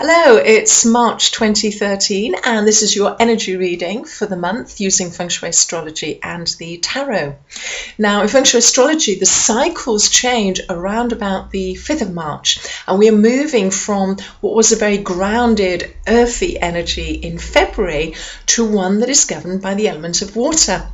Hello, it's March 2013 and this is your energy reading for the month using Feng Shui Astrology and the Tarot. Now in Feng Shui Astrology the cycles change around about the 5th of March and we are moving from what was a very grounded earthy energy in February to one that is governed by the element of water.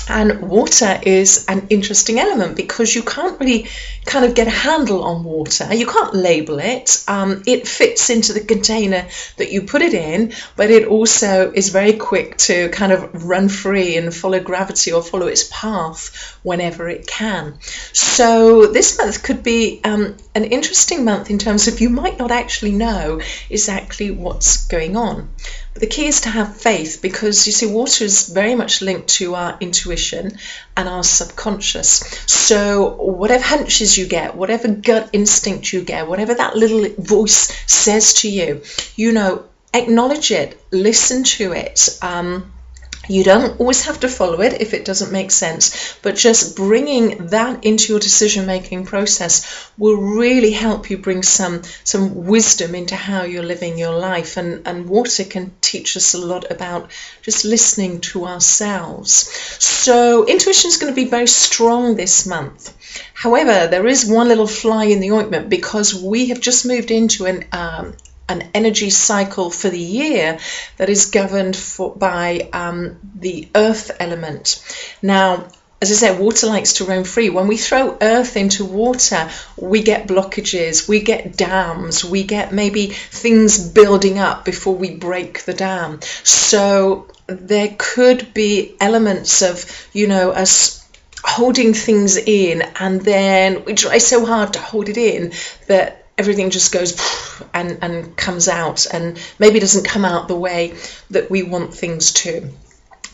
And water is an interesting element because you can't really kind of get a handle on water. You can't label it. It fits into the container that you put it in, but it also is very quick to kind of run free and follow gravity or follow its path whenever it can. So this month could be an interesting month in terms of you might not actually know exactly what's going on. But the key is to have faith because you see water is very much linked to our intuition and our subconscious. So whatever hunches you get, whatever gut instinct you get, whatever that little voice says to you, acknowledge it, listen to it. You don't always have to follow it if it doesn't make sense, but just bringing that into your decision-making process will really help you bring some wisdom into how you're living your life. And water can teach us a lot about just listening to ourselves. So intuition is going to be very strong this month. However, there is one little fly in the ointment because we have just moved into an energy cycle for the year that is governed by the earth element. Now, as I said, water likes to roam free. When we throw earth into water, we get blockages, we get dams, we get maybe things building up before we break the dam. So there could be elements of, us holding things in, and then we try so hard to hold it in that everything just goes and comes out and maybe doesn't come out the way that we want things to.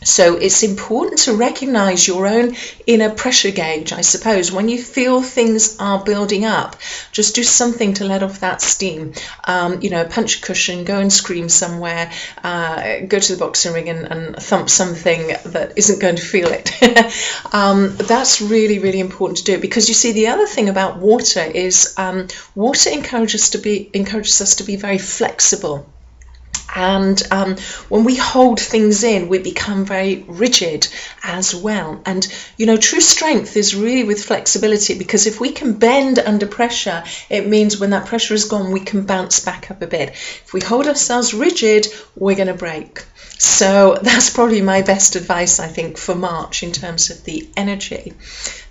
So it's important to recognize your own inner pressure gauge, I suppose. When you feel things are building up, just do something to let off that steam. Punch a cushion, go and scream somewhere, go to the boxing ring and thump something that isn't going to feel it. That's really, really important to do because you see the other thing about water is water encourages us to be very flexible. And when we hold things in, we become very rigid as well. And, true strength is really with flexibility because if we can bend under pressure, it means when that pressure is gone, we can bounce back up a bit. If we hold ourselves rigid, we're going to break. So that's probably my best advice, I think, for March in terms of the energy.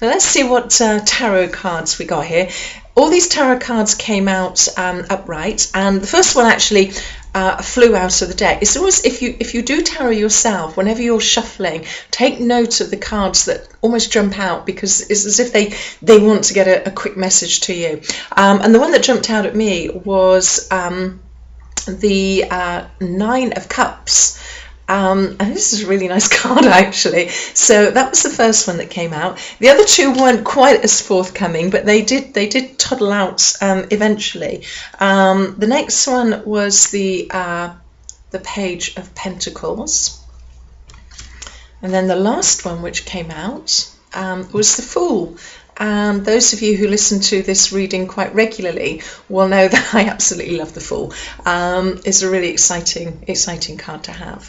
Now let's see what tarot cards we got here. All these tarot cards came out upright, and the first one actually flew out of the deck. It's always, if you do tarot yourself, whenever you're shuffling, take note of the cards that almost jump out because it's as if they want to get a quick message to you. And the one that jumped out at me was the Nine of Cups. And this is a really nice card actually. So that was the first one that came out. The other two weren't quite as forthcoming, but they did toddle out eventually. The next one was the Page of Pentacles, and then the last one which came out was the Fool. And those of you who listen to this reading quite regularly will know that I absolutely love the Fool. It's a really exciting card to have.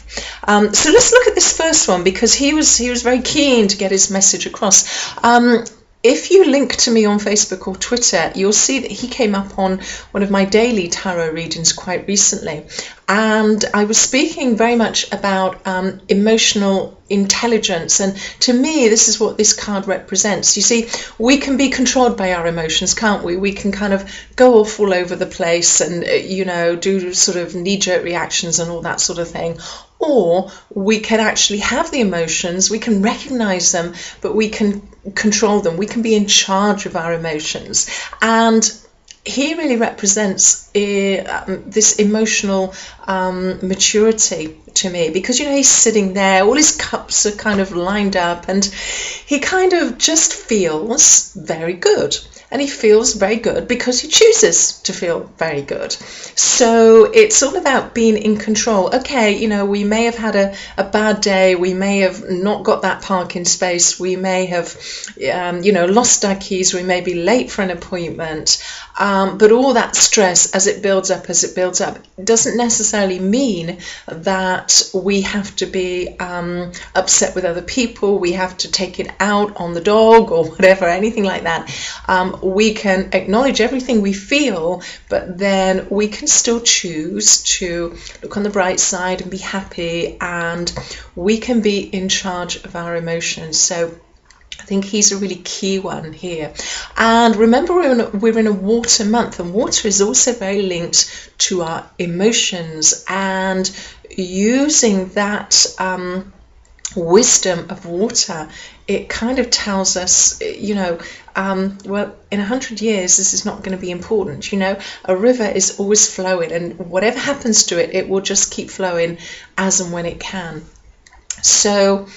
So let's look at this first one because he was very keen to get his message across. If you link to me on Facebook or Twitter, you'll see that he came up on one of my daily tarot readings quite recently. And I was speaking very much about emotional intelligence. And to me, this is what this card represents. You see, we can be controlled by our emotions, can't we? We can kind of go off all over the place and, do sort of knee-jerk reactions and all that sort of thing. Or we can actually have the emotions, we can recognize them, but we can control them. We can be in charge of our emotions. And he really represents this emotional maturity to me because, he's sitting there, all his cups are kind of lined up and he kind of just feels very good. and he feels very good because he chooses to feel very good. So it's all about being in control. Okay, you know, we may have had a bad day, we may have not got that parking space, we may have, you know, lost our keys, we may be late for an appointment, but all that stress as it builds up, doesn't necessarily mean that we have to be upset with other people, we have to take it out on the dog or whatever, anything like that. We can acknowledge everything we feel, but then we can still choose to look on the bright side and be happy, and we can be in charge of our emotions. So I think he's a really key one here. And remember, we're in a water month, and water is also very linked to our emotions, and using that wisdom of water, it kind of tells us, you know, well, in 100 years this is not going to be important. You know, a river is always flowing, and whatever happens to it, it will just keep flowing as and when it can. So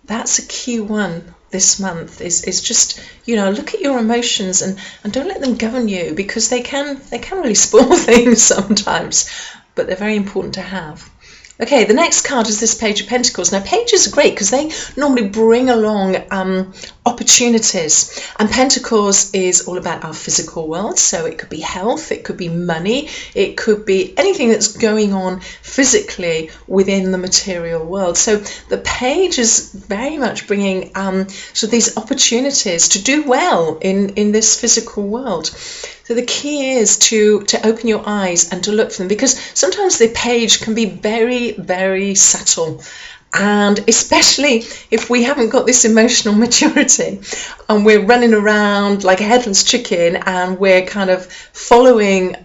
that's a key one this month, is just, you know, look at your emotions and don't let them govern you, because they can really spoil things sometimes, but they're very important to have. Okay, the next card is this Page of Pentacles. Now, pages are great because they normally bring along opportunities. And Pentacles is all about our physical world. So it could be health, it could be money, it could be anything that's going on physically within the material world. So the page is very much bringing so these opportunities to do well in this physical world. So the key is to open your eyes and to look for them, because sometimes the page can be very, very subtle. And especially if we haven't got this emotional maturity and we're running around like a headless chicken and we're kind of following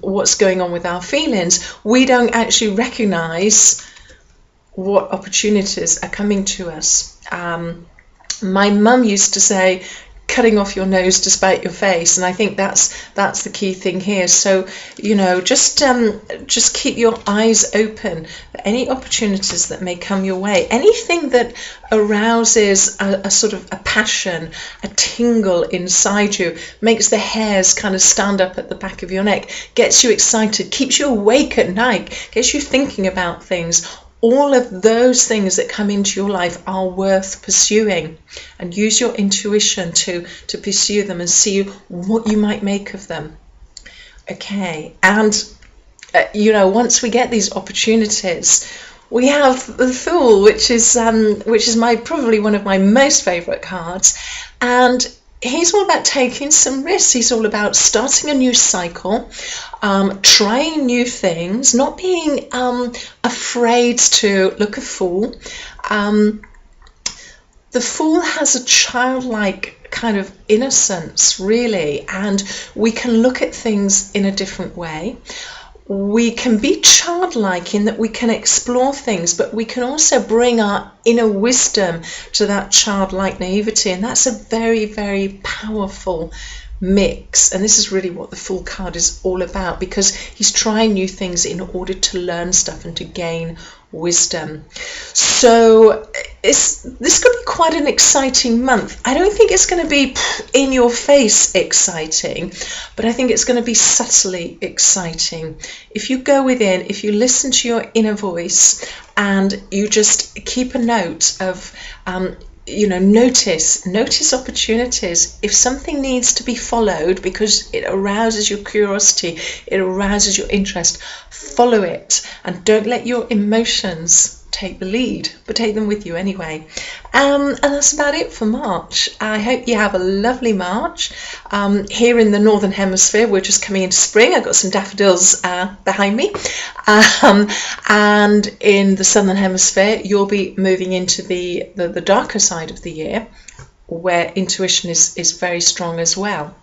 what's going on with our feelings, we don't actually recognize what opportunities are coming to us. My mum used to say, cutting off your nose to spite your face, and I think that's the key thing here. So, you know, just keep your eyes open for any opportunities that may come your way. Anything that arouses a sort of a passion, a tingle inside you, makes the hairs kind of stand up at the back of your neck, gets you excited, keeps you awake at night, gets you thinking about things. All of those things that come into your life are worth pursuing, and use your intuition to pursue them and see what you might make of them. Okay, and you know, once we get these opportunities, we have the Fool, which is probably one of my most favourite cards, and he's all about taking some risks. He's all about starting a new cycle, trying new things, not being afraid to look a fool. The Fool has a childlike kind of innocence, really, and we can look at things in a different way. We can be childlike in that we can explore things, but we can also bring our inner wisdom to that childlike naivety, and that's a very, very powerful mix. And this is really what the Fool card is all about, because he's trying new things in order to learn stuff and to gain wisdom. So this could be quite an exciting month. I don't think it's going to be in your face exciting, but I think it's going to be subtly exciting. If you go within, if you listen to your inner voice and you just keep a note of you know, notice opportunities. If something needs to be followed because it arouses your curiosity, it arouses your interest, follow it, and don't let your emotions take the lead, but take them with you anyway. And that's about it for March. I hope you have a lovely March. Here in the Northern Hemisphere, we're just coming into spring. I've got some daffodils behind me. And in the Southern Hemisphere, you'll be moving into the darker side of the year, where intuition is very strong as well.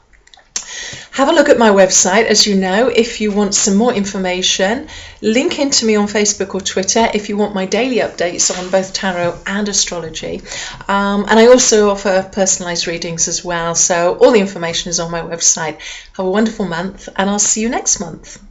Have a look at my website, as you know, if you want some more information. Link into me on Facebook or Twitter if you want my daily updates on both tarot and astrology. And I also offer personalised readings as well. So all the information is on my website. Have a wonderful month, and I'll see you next month.